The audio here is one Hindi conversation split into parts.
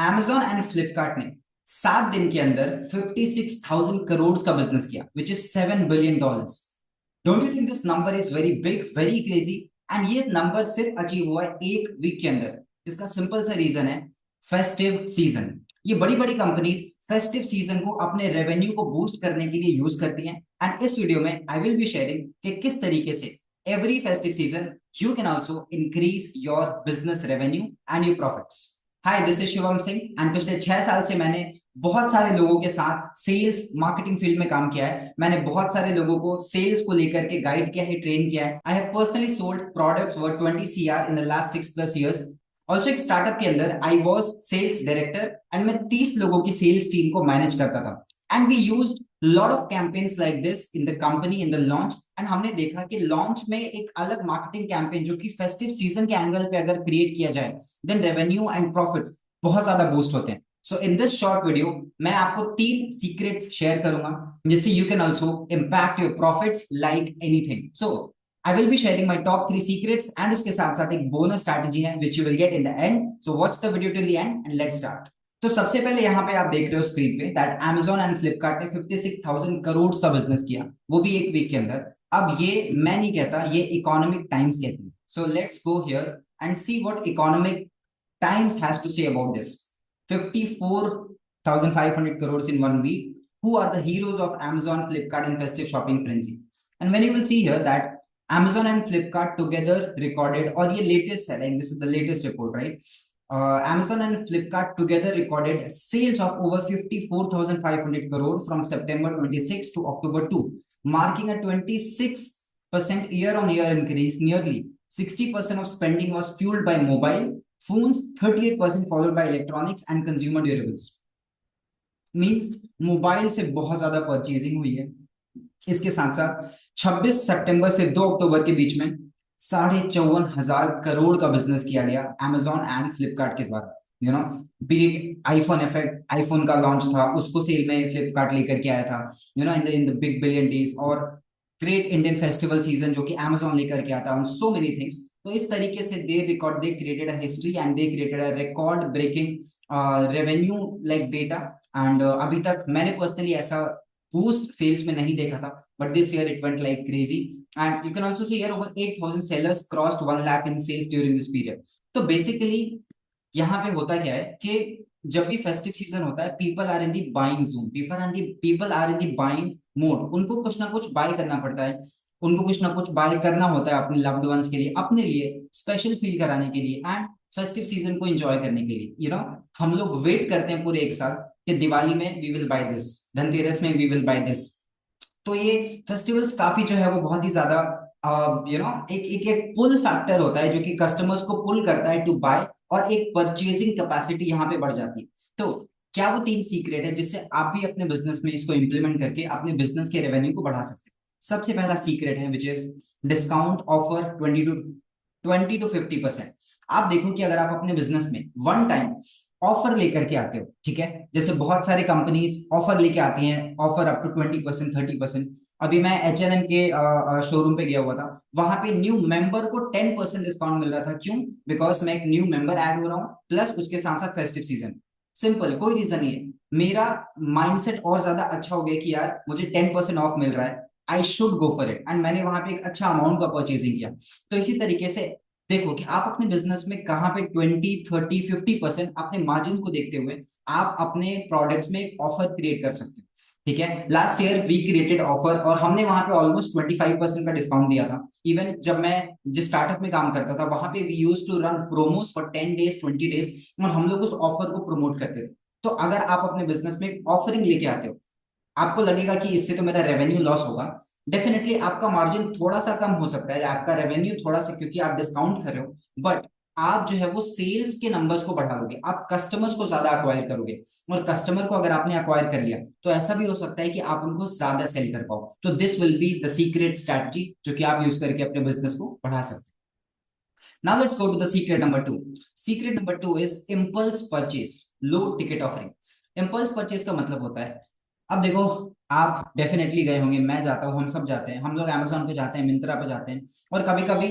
Amazon एंड फ्लिपकार्ट ने 7 दिन के अंदर 56,000 करोड़ का बिजनेस किया, which is $7 billion। Don't you think this number is very big, very crazy? And ये नंबर सिर्फ अचीव हुआ है एक वीक के अंदर। इसका सिंपल सा रीजन है फेस्टिव सीजन। ये बड़ी बड़ी कंपनीज फेस्टिव सीजन को अपने रेवेन्यू को बूस्ट करने के लिए यूज करती हैं। एंड इस वीडियो में आई विल बी शेयरिंग कि किस तरीके से every festive season you can also increase your business revenue and your profits. Hi, this is Shivam Singh and पिछले 6 साल से मैंने बहुत सारे लोगों के साथ सेल्स मार्केटिंग फील्ड में काम किया है। मैंने बहुत सारे लोगों को सेल्स को लेकर के गाइड किया है, ट्रेन किया है। I have personally sold products worth 20 CR in the last 6+ years। Also एक स्टार्टअप के अंदर I was sales director and मैं 30 लोगों की सेल्स टीम को मैनेज करता था। And we used lot of campaigns like this in the company in the launch. And हमने देखा कि लॉन्च में एक अलग मार्केटिंग कैंपेन जो कि फेस्टिव सीजन के एंगल पे अगर क्रिएट किया जाए, देन रेवेन्यू एंड प्रॉफिट्स बहुत ज्यादा बूस्ट होते हैं। सो इन दिस शॉर्ट वीडियो मैं आपको 3 सीक्रेट्स शेयर करूंगा जिससे you can also impact your profits like anything. So I will be sharing my top 3 secrets and उसके साथ साथ एक बोनस स्ट्रैटेजी है which you will get in the end. So watch the video till the end and let's start. तो सबसे पहले यहाँ पे आप देख रहे हो स्क्रीन पे दैट Amazon एंड फ्लिपकार्ट ने 56,000 करोड़ का बिजनेस किया, वो भी एक वीक के अंदर। अब ये मैं नहीं कहता, ये इकोनॉमिक टाइम्स कहती है। So let's go here and see what Economic Times has to say about this 54,500 crores in 1 week. Who are the heroes of Amazon, Flipkart and festive shopping frenzy? And when you will see here that Amazon and Flipkart together recorded, और ये latest है, like this is the latest report, right? Amazon and Flipkart together recorded sales of over 54,500 crore from September 26 to October 2, marking a 26% year-on-year increase. Nearly 60% of spending was fueled by mobile phones, 38% followed by electronics and consumer durables. Means mobile से बहुत ज्यादा परचेजिंग हुई है। इसके साथ साथ 26 सितंबर से 2 अक्टूबर के बीच में 54,500 करोड़ का बिजनेस किया गया Amazon एंड फ्लिपकार्ट के द्वारा। You know, beat iPhone effect, iPhone का लॉन्च था, उसको सेल में फ्लिपकार्ट लेकर के आया था, you know, in the big billion days, और ग्रेट इंडियन फेस्टिवल सीजन जो कि Amazon लेकर के आता है, सो मेनी थिंग्स। तो इस तरीके से they created a history and they created a record breaking revenue like data. And अभी तक मैंने पर्सनली ऐसा बूस्ट सेल्स में नहीं देखा था, but this year it went like crazy and you can also see here over 8,000 sellers crossed 1 lakh in sales during this period। तो बेसिकली यहाँ पे होता क्या है कि जब भी फेस्टिव सीजन होता है, people are in the buying zone, people are in the buying mode. उनको कुछ ना कुछ बाय करना पड़ता है, उनको कुछ ना कुछ बाय करना होता है अपने लव्ड वंस के लिए, अपने लिए स्पेशल फील कराने के लिए एंड फेस्टिव सीजन को एंजॉय करने के लिए। यू नो, हम लोग वेट करते हैं पूरे एक साल कि दिवाली में we will buy this, Dhanteras में वी विल बाय दिस। तो ये फेस्टिवल्स काफी जो है वो बहुत ही ज्यादा यू नो एक पुल फैक्टर होता है जो कि कस्टमर्स को पुल करता है टू बाय, और एक परचेजिंग कैपेसिटी यहाँ पे बढ़ जाती है। तो क्या वो 3 सीक्रेट है जिससे आप भी अपने बिजनेस में इसको इंप्लीमेंट करके अपने बिजनेस के रेवेन्यू को बढ़ा सकते हैं? सबसे पहला सीक्रेट है which is discount offer 20 to 50%। आप देखो कि अगर आप अपने बिजनेस में वन टाइम ऑफर लेकर के आते हो, ठीक है, जैसे बहुत सारे कंपनीज ऑफर लेके आती हैं, ऑफर अप टू 20%, 30%। अभी मैं H&M के शोरूम पे गया हुआ था, वहां पे न्यू मेंबर को 10% डिस्काउंट मिल रहा था। क्यों? बिकॉज मैं एक न्यू मेंबर ऐड हो रहा हूँ, प्लस उसके साथ साथ फेस्टिव सीजन। सिंपल, कोई रीजन नहीं है। मेरा माइंडसेट और ज्यादा अच्छा हो गया कि यार मुझे 10% ऑफ मिल रहा है, I should go for it, and मैंने वहां पे एक अच्छा अमाउंट का परचेजिंग किया। तो इसी तरीके से देखो कि आप अपने बिजनेस में कहां पे 20, 30, 50% अपने मार्जिन को देखते हुए आप अपने प्रोडक्ट्स में एक ऑफर क्रिएट कर सकते हो। ठीक है, last year we created offer और हमने वहां पे ऑलमोस्ट 25% का डिस्काउंट दिया था। इवन जब मैं जिस स्टार्टअप में काम करता था, वहां पे we used to run promos for 10 days, 20 days, और हम लोग उस ऑफर को प्रमोट करते थे। तो अगर आप अपने बिजनेस में एक ऑफरिंग लेके आते हो, आपको लगेगा कि इससे तो मेरा रेवेन्यू लॉस होगा, डेफिनेटली आपका मार्जिन थोड़ा सा कम हो सकता है, आपका रेवेन्यू थोड़ा सा, क्योंकि आप डिस्काउंट कर रहे हो, बट आप जो है वो सेल्स के नंबर्स को बढ़ाओगे, आप कस्टमर्स को ज्यादा अक्वायर करोगे, और कस्टमर को अगर आपने अक्वायर कर लिया तो ऐसा भी हो सकता है कि आप उनको ज्यादा सेल कर पाओ। तो this will be the secret strategy जो कि आप यूज करके अपने बिजनेस को बढ़ा सकते हैं। Now let's go to the secret number 2। Secret number 2 is impulse purchase, low ticket offering. Impulse purchase का मतलब होता है, अब देखो, आप डेफिनेटली गए होंगे, मैं जाता हूँ, हम सब जाते हैं, हम लोग Amazon पे जाते हैं, मिंत्रा पे जाते हैं, और कभी कभी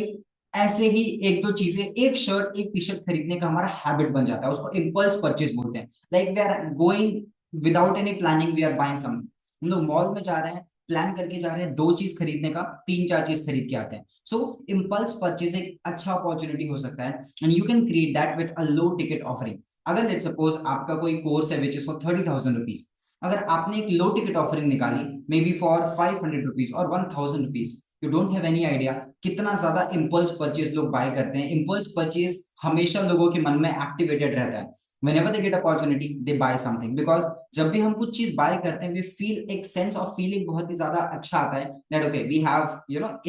ऐसे ही एक दो चीजें, एक शर्ट एक टी शर्ट खरीदने का हमारा हैबिट बन जाता है, उसको इम्पल्स परचेज बोलते हैं। Like we are going without any planning, we are buying something. हम लोग मॉल में जा रहे हैं, प्लान करके जा रहे हैं दो चीज खरीदने का, तीन चार चीज खरीद के आते हैं। सो इम्पल्स परचेज एक अच्छा अपॉर्चुनिटी हो सकता है, and you can create that with a low ticket offering. अगर लेट सपोज आपका कोई कोर्स है विच इज फॉर 30,000 रुपीज, अगर आपने एक लो टिकट ऑफरिंग निकाली मे बी फॉर 500 रुपीज और 1,000 rupees, you don't have any idea कितना ज्यादा इम्पल्स परचेज लोग बाय करते हैं। इम्पल्स परचेज हमेशा लोगों के मन में एक्टिवेटेड रहता है। whenever they get opportunity they buy something, because जब भी हम कुछ चीज बाय करते हैं we feel एक सेंस ऑफ फीलिंग बहुत ही ज्यादा अच्छा आता है that okay we have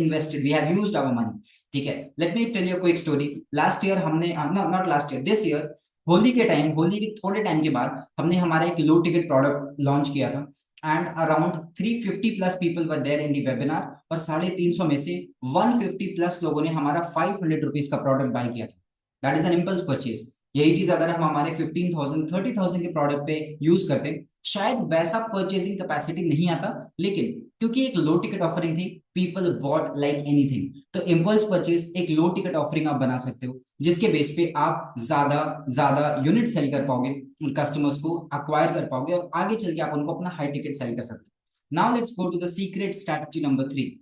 invested, we have used our money। ठीक है, let me tell you a quick story। Last year हमने not last year, this year, Holi के टाइम, होली के थोड़े टाइम के बाद हमने हमारा एक लो टिकट प्रोडक्ट लॉन्च किया था, and around 350 plus people were there in the webinar, और 350 में से 150 प्लस लोगों ने हमारा 500 रुपीज का प्रोडक्ट बाय किया था। That is an impulse purchase. यही चीज अगर हम हमारे 15,000 30,000 के प्रोडक्ट पे यूज करते, शायद वैसा परचेसिंग कैपेसिटी नहीं आता, लेकिन क्योंकि एक लो टिकट ऑफरिंग थी, पीपल बॉट लाइक एनीथिंग। तो इम्पल्स परचेज एक लो टिकट ऑफरिंग आप बना सकते हो, जिसके बेस पे आप ज्यादा ज्यादा यूनिट सेल कर पाओगे, कस्टमर्स को अक्वायर कर पाओगे, और आगे चल के आप उनको अपना हाई टिकट सेल कर सकते हो। Now let's go to the secret strategy number 3।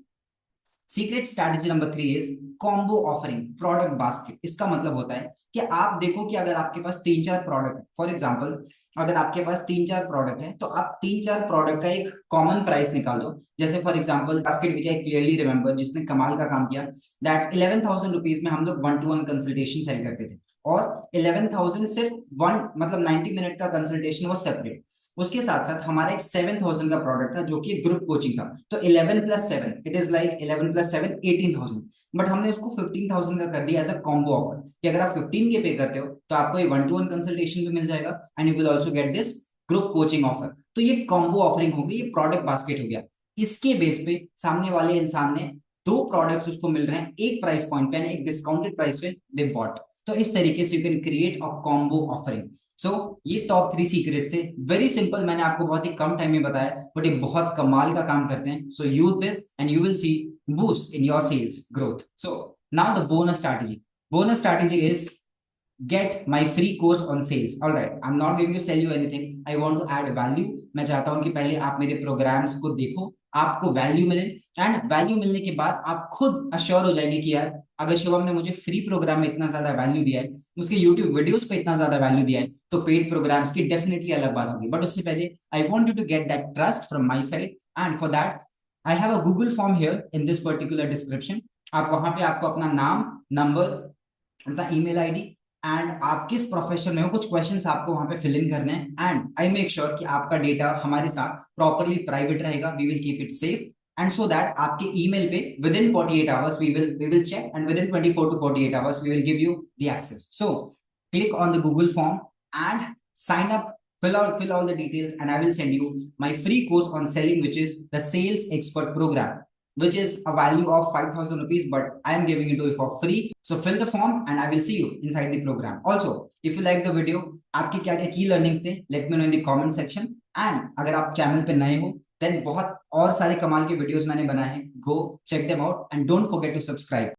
Secret strategy number 3 is combo offering, product basket. इसका मतलब होता है कि आप देखो कि अगर आपके पास तीन चार प्रोडक्ट है, फॉर एग्जांपल अगर आपके पास तीन चार प्रोडक्ट है, तो आप तीन चार प्रोडक्ट का एक कॉमन प्राइस निकाल दो। जैसे for example basket which I clearly remember, जिसने कमाल का काम किया, दैट 11,000 रुपीज में हम लोग 1-to-1 कंसल्टेशन सेल करते थे, और 11,000 सिर्फ वन मतलब 90 मिनट का कंसल्टेशन वो सेपरेट। उसके साथ साथ हमारा एक 7,000 का प्रोडक्ट था जो कि ग्रुप कोचिंग था, तो 11+7 इट इज लाइक 11+7 18,000, बट हमने उसको 15,000 का कर दिया एज अ कॉम्बो ऑफर, कि अगर आप 15 के पे करते हो तो आपको ये 1-to-1 कंसल्टेशन भी मिल जाएगा, and you will also get this group coaching offer. तो ये कॉम्बो ऑफरिंग हो गई, ये प्रोडक्ट बास्केट हो गया। इसके बेस पे सामने वाले इंसान ने दो प्रोडक्ट्स उसको मिल रहे हैं एक प्राइस पॉइंट पे, एक डिस्काउंटेड प्राइस पे, दे बॉट। तो इस तरीके से you can create a combo offering. So ये टॉप 3 सीक्रेट थे, वेरी सिंपल, मैंने आपको बहुत ही कम टाइम में बताया, बट ये बहुत कमाल का काम करते हैं। So use this and you will see boost in your sales growth. So now the bonus strategy. Bonus strategy is get my free course on sales। All right, I'm not going to sell you anything, I want to add value। मैं चाहता हूं कि पहले आप मेरे प्रोग्राम्स को देखो, आपको वैल्यू मिले, एंड वैल्यू मिलने के बाद आप खुद अश्योर हो जाएंगे कि यार अगर शिवम ने मुझे फ्री प्रोग्राम में इतना ज्यादा वैल्यू दिया है, उसके यूट्यूब वीडियोस पे इतना ज्यादा वैल्यू दिया है, तो पेड प्रोग्राम्स की डेफिनेटली अलग बात होगी। बट उससे पहले I want you to get that trust from my side, and for that I have a Google form here in this particular description. आप वहां पे आपको अपना नाम, नंबर, उनका ईमेल आईडी, एंड आप किस प्रोफेशन में हो, कुछ क्वेश्चंस आपको वहां पे फिल इन करने हैं, एंड आई मेक श्योर कि आपका डेटा हमारे साथ प्रॉपरली प्राइवेट रहेगा, we will keep it safe, and so that आपके ईमेल पे within 48 hours we will check, and within 24 to 48 hours we will give you the access. So click on the Google form and sign up, fill all the details, and I will send you my free course on selling, which is the Sales Expert Program, which is a value of 5,000 rupees, but I am giving it to you for free. So fill the form and I will see you inside the program. Also, if you like the video, आपकी क्या क्या की लर्निंग्स थे, let me know in the comment section. And अगर आप चैनल पे नए हो, then बहुत और सारे कमाल के वीडियोस मैंने बनाए हैं, go check them out and don't forget to subscribe.